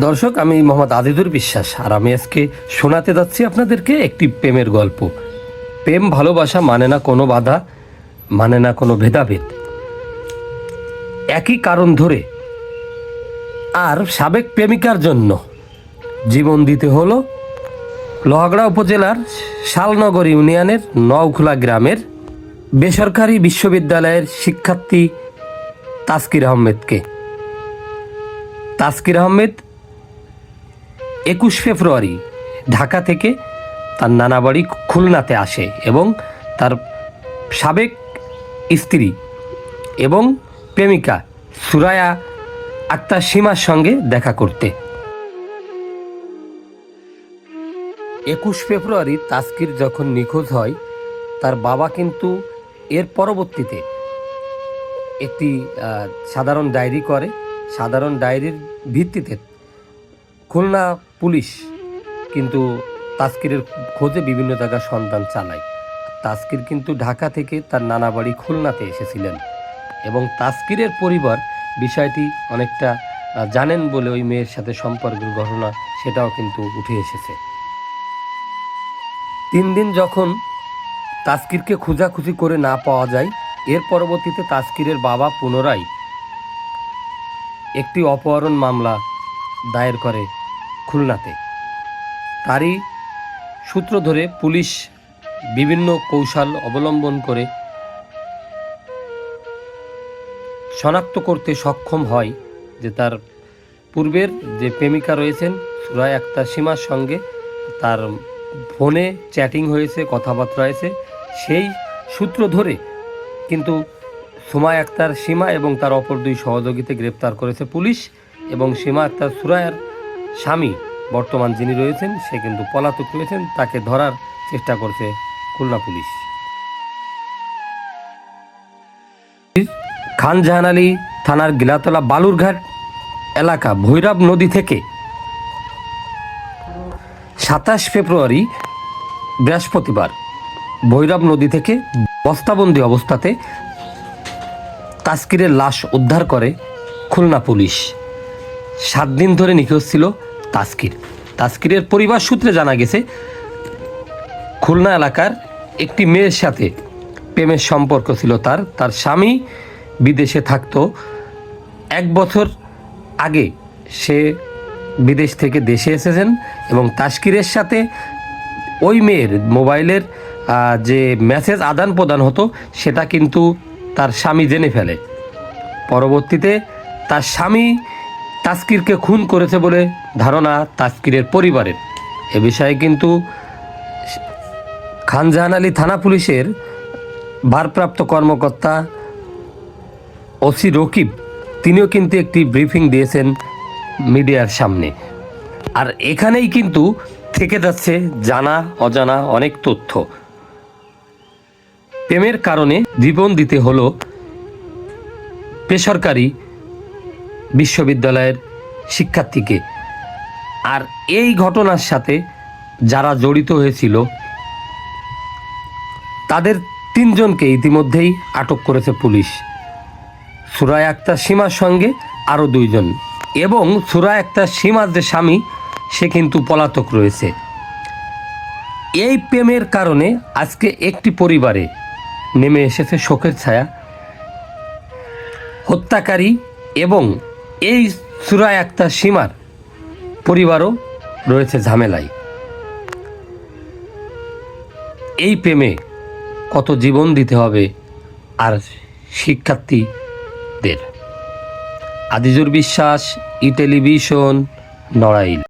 দর্শক, আমি মোহাম্মদ আজিজুর বিশ্বাস, আর আমি আজকে শোনাতে যাচ্ছি আপনাদেরকে একটি প্রেমের গল্প। প্রেম ভালোবাসা মানে না কোনো বাধা, মানে না কোনো ভেদাভেদ। একই কারণ ধরে আর সাবেক প্রেমিকার জন্য জীবন দিতে হলো লোহাগড়া উপজেলার শালনগর ইউনিয়নের নওখোলা গ্রামের বেসরকারি বিশ্ববিদ্যালয়ের শিক্ষার্থী তাসকির আহমেদকে। তাসকির আহমেদ 21 ফেব্রুয়ারি ঢাকা থেকে তার নানা বাড়ি খুলনাতে আসে এবং তার সাবেক স্ত্রী এবং প্রেমিকা সুরায়া আক্তার সীমার সঙ্গে দেখা করতে। 21 ফেব্রুয়ারি তাসকির যখন নিখোঁজ হয়, তার বাবা কিন্তু এর পরবর্তীতে একটি সাধারণ ডায়েরি করে। সাধারণ ডায়েরির ভিত্তিতে খুলনা পুলিশ কিন্তু তাসকিরের খোঁজে বিভিন্ন জায়গায় সন্ধান চালায়। তাসকির কিন্তু ঢাকা থেকে তার নানা বাড়ি খুলনাতে এসেছিলেন এবং তাসকিরের পরিবার বিষয়টি অনেকটা জানেন বলে ওই মেয়ের সাথে সম্পর্কের ঘটনা সেটাও কিন্তু উঠে এসেছে। 3 দিন যখন তাসকিরকে খোঁজাখুঁজি করে না পাওয়া যায়, এর পরবর্তীতে তাসকিরের বাবা পুনরায় একটি অপহরণ মামলা দায়ের করে খুলনাতে। তারই সূত্র ধরে পুলিশ বিভিন্ন কৌশল অবলম্বন করে শনাক্ত করতে সক্ষম হয় যে তার পূর্বের যে প্রেমিকা রয়েছেন সুরায়া আক্তার সীমার সঙ্গে তার ফোনে চ্যাটিং হয়েছে, কথাবার্তা হয়েছে। সেই সূত্র ধরে কিন্তু সুমায়া আক্তার সীমা এবং তার অপর 2 সহযোগীকে গ্রেপ্তার করেছে পুলিশ, এবং সীমা আক্তার সুরায়ার স্বামী বর্তমান যিনি রয়েছেন সে কিন্তু পলাতক রয়েছেন, তাকে ধরার চেষ্টা করছে খুলনা পুলিশ। খান জাহান আলী থানার গিলাতলা বালুরঘাট এলাকা ভৈরব নদী থেকে 27 ফেব্রুয়ারি বৃহস্পতিবার ভৈরব নদী থেকে বস্তাবন্দি অবস্থাতে তাসকিরের লাশ উদ্ধার করে খুলনা পুলিশ। 7 দিন ধরে নিখোঁজ ছিল তাসকির। তাসকিরের পরিবার সূত্রে জানা গেছে খুলনা এলাকার একটি মেয়ের সাথে প্রেমের সম্পর্ক ছিল তার স্বামী বিদেশে থাকতো। 1 বছর আগে সে বিদেশ থেকে দেশে এসেছেন এবং তাসকিরের সাথে ওই মেয়ের মোবাইলের যে মেসেজ আদান প্রদান হতো সেটা কিন্তু তার স্বামী জেনে ফেলে। পরবর্তীতে তার স্বামী তাসকিরকে খুন করেছে বলে ধারণা তাসকিরের পরিবারের। এ বিষয়ে কিন্তু খান জাহান আলী থানা পুলিশের ভারপ্রাপ্ত কর্মকর্তা ওসি রকিব তিনিও কিন্তু একটি ব্রিফিং দিয়েছেন মিডিয়ার সামনে। আর এখানেই কিন্তু থেকে যাচ্ছে জানা অজানা অনেক তথ্য। প্রেমের কারণে জীবন দিতে হলো বেসরকারি বিশ্ববিদ্যালয়ের শিক্ষার্থীকে। আর এই ঘটনার সাথে যারা জড়িত হয়েছিল তাদের 3 জনকে ইতিমধ্যেই আটক করেছে পুলিশ। সুরায়া আক্তার সীমার সঙ্গে আরও 2 জন, এবং সুরায়া আক্তার সীমার যে স্বামী সে কিন্তু পলাতক রয়েছে। এই প্রেমের কারণে আজকে একটি পরিবারে নেমে এসেছে শোকের ছায়া। হত্যাকারী এবং এই সুরায়া আক্তার সীমার পরিবারও রয়েছে ঝামেলায়। এই প্রেমে কত জীবন দিতে হবে আর শিক্ষার্থীদের। আজিজুর বিশ্বাস, ই টেলিভিশন, নড়াইল।